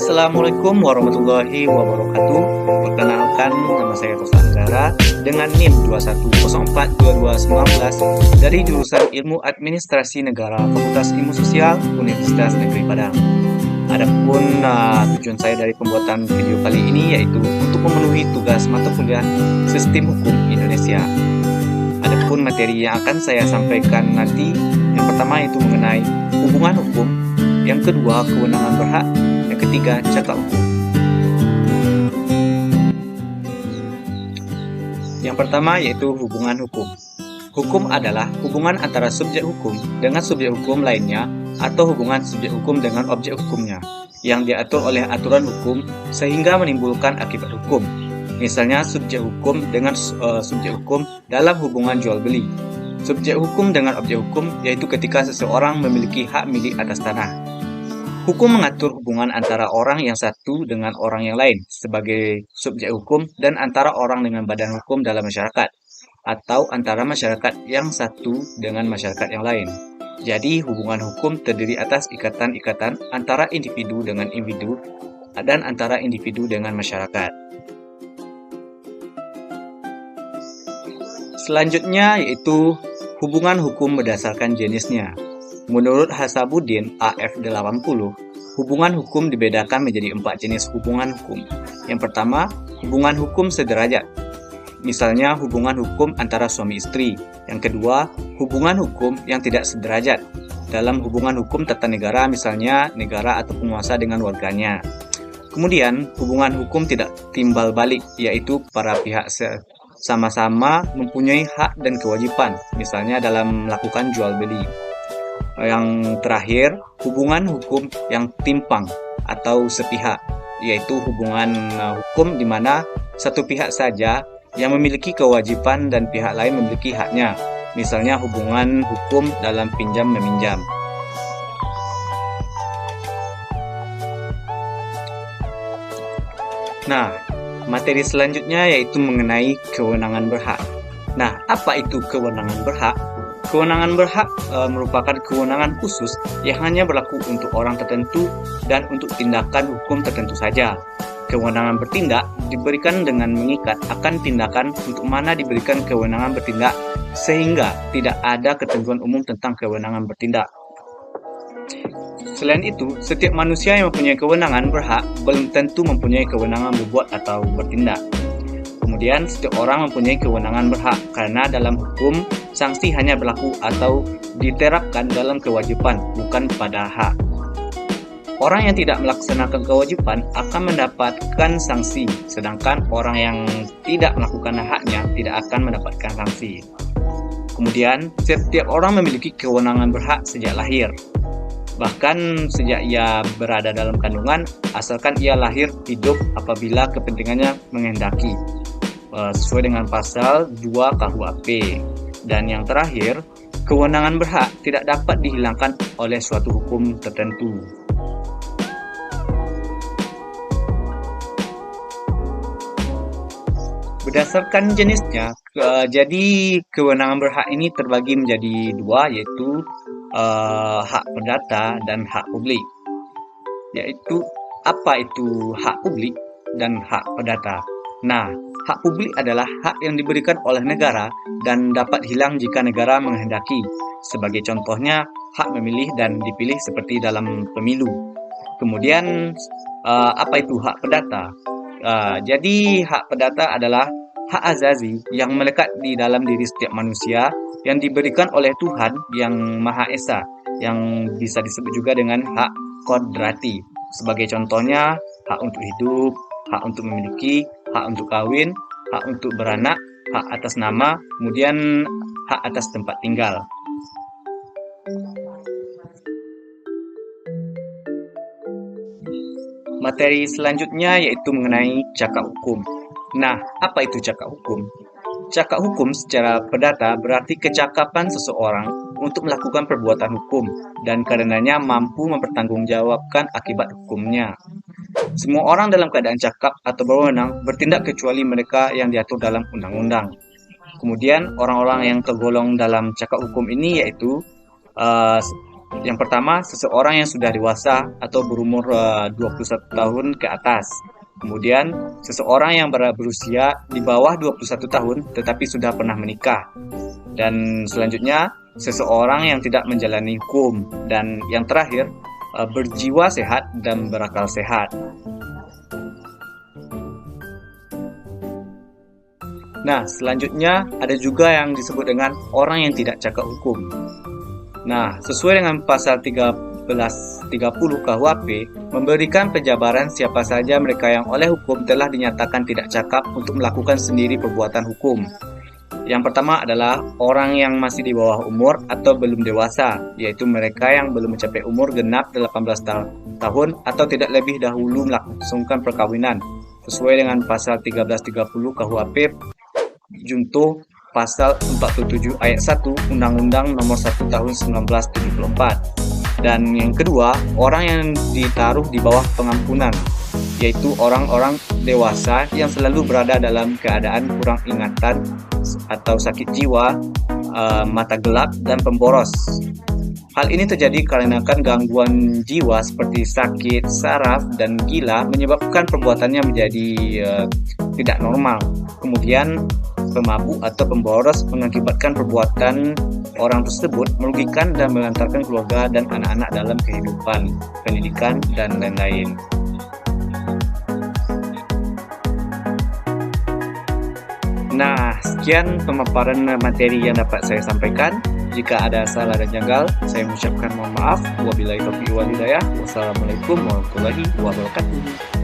Assalamualaikum warahmatullahi wabarakatuh. Perkenalkan, nama saya Tosa Anggara dengan NIM 21042219 dari jurusan Ilmu Administrasi Negara Fakultas Ilmu Sosial Universitas Negeri Padang. Adapun tujuan saya dari pembuatan video kali ini yaitu untuk memenuhi tugas mata kuliah Sistem Hukum Indonesia. Adapun materi yang akan saya sampaikan nanti, yang pertama itu mengenai hubungan hukum, yang kedua kewenangan berhak, yang ketiga cakap hukum. Yang pertama yaitu hubungan hukum. Hukum adalah hubungan antara subjek hukum dengan subjek hukum lainnya atau hubungan subjek hukum dengan objek hukumnya yang diatur oleh aturan hukum sehingga menimbulkan akibat hukum. Misalnya subjek hukum dengan subjek hukum dalam hubungan jual beli. Subjek hukum dengan objek hukum yaitu ketika seseorang memiliki hak milik atas tanah. Hukum mengatur hubungan antara orang yang satu dengan orang yang lain sebagai subjek hukum dan antara orang dengan badan hukum dalam masyarakat atau antara masyarakat yang satu dengan masyarakat yang lain. Jadi hubungan hukum terdiri atas ikatan-ikatan antara individu dengan individu dan antara individu dengan masyarakat. Selanjutnya yaitu hubungan hukum berdasarkan jenisnya. Menurut Hasabuddin AF80, hubungan hukum dibedakan menjadi 4 jenis hubungan hukum. Yang pertama, hubungan hukum sederajat. Misalnya hubungan hukum antara suami istri. Yang kedua, hubungan hukum yang tidak sederajat. Dalam hubungan hukum tata negara, misalnya negara atau penguasa dengan warganya. Kemudian, hubungan hukum tidak timbal balik, yaitu para pihak sama-sama mempunyai hak dan kewajiban, misalnya dalam melakukan jual beli. Yang terakhir, hubungan hukum yang timpang atau sepihak, yaitu hubungan hukum di mana satu pihak saja yang memiliki kewajiban dan pihak lain memiliki haknya, misalnya hubungan hukum dalam pinjam-meminjam. Nah, materi selanjutnya yaitu mengenai kewenangan berhak. Nah, apa itu kewenangan berhak? Kewenangan berhak merupakan kewenangan khusus yang hanya berlaku untuk orang tertentu dan untuk tindakan hukum tertentu saja. Kewenangan bertindak diberikan dengan mengikat akan tindakan untuk mana diberikan kewenangan bertindak sehingga tidak ada ketentuan umum tentang kewenangan bertindak. Selain itu, setiap manusia yang mempunyai kewenangan berhak belum tentu mempunyai kewenangan berbuat atau bertindak. Kemudian, setiap orang mempunyai kewenangan berhak karena dalam hukum, sanksi hanya berlaku atau diterapkan dalam kewajiban, bukan pada hak. Orang yang tidak melaksanakan kewajiban akan mendapatkan sanksi, sedangkan orang yang tidak melakukan haknya tidak akan mendapatkan sanksi. Kemudian, setiap orang memiliki kewenangan berhak sejak lahir. Bahkan sejak ia berada dalam kandungan, asalkan ia lahir hidup apabila kepentingannya menghendaki, sesuai dengan pasal 2 KUHP. Dan yang terakhir, kewenangan berhak tidak dapat dihilangkan oleh suatu hukum tertentu. Berdasarkan jenisnya, jadi kewenangan berhak ini terbagi menjadi 2, yaitu hak perdata dan hak publik. Yaitu apa itu hak publik dan hak perdata? Nah, hak publik adalah hak yang diberikan oleh negara dan dapat hilang jika negara menghendaki. Sebagai contohnya, hak memilih dan dipilih seperti dalam pemilu. Kemudian, apa itu hak perdata? Jadi hak perdata adalah hak azazi yang melekat di dalam diri setiap manusia yang diberikan oleh Tuhan yang Maha Esa, yang bisa disebut juga dengan hak kodrati. Sebagai contohnya, hak untuk hidup, hak untuk memiliki, hak untuk kawin, hak untuk beranak, hak atas nama, kemudian hak atas tempat tinggal. Materi selanjutnya yaitu mengenai cakap hukum. Nah, apa itu cakap hukum? Cakap hukum secara perdata berarti kecakapan seseorang untuk melakukan perbuatan hukum dan karenanya mampu mempertanggungjawabkan akibat hukumnya. Semua orang dalam keadaan cakap atau berwenang bertindak kecuali mereka yang diatur dalam undang-undang. Kemudian orang-orang yang tergolong dalam cakap hukum ini yaitu Yang pertama, seseorang yang sudah dewasa atau berumur 21 tahun ke atas. Kemudian, seseorang yang berusia di bawah 21 tahun tetapi sudah pernah menikah. Dan selanjutnya, seseorang yang tidak menjalani hukum. Dan yang terakhir, berjiwa sehat dan berakal sehat. Nah, selanjutnya ada juga yang disebut dengan orang yang tidak cakap hukum. Nah, sesuai dengan pasal 1330 KUHP, memberikan penjabaran siapa saja mereka yang oleh hukum telah dinyatakan tidak cakap untuk melakukan sendiri perbuatan hukum. Yang pertama adalah orang yang masih di bawah umur atau belum dewasa, yaitu mereka yang belum mencapai umur genap 18 tahun atau tidak lebih dahulu melangsungkan perkawinan, sesuai dengan pasal 1330 KUHP junto pasal 47 ayat 1 Undang-Undang Nomor 1 Tahun 1974. Dan yang kedua, orang yang ditaruh di bawah pengampunan, yaitu orang-orang dewasa yang selalu berada dalam keadaan kurang ingatan atau sakit jiwa, mata gelap, dan pemboros. Hal ini terjadi karena gangguan jiwa seperti sakit, saraf, dan gila menyebabkan perbuatannya menjadi tidak normal. Kemudian, pemabuk atau pemboros mengakibatkan perbuatan orang tersebut merugikan dan melantarkan keluarga dan anak-anak dalam kehidupan, pendidikan, dan lain-lain. Nah, sekian pemaparan materi yang dapat saya sampaikan. Jika ada salah dan janggal, saya mengucapkan mohon maaf. Wabillahi taufiq wal hidayah. Wassalamualaikum warahmatullahi wabarakatuh.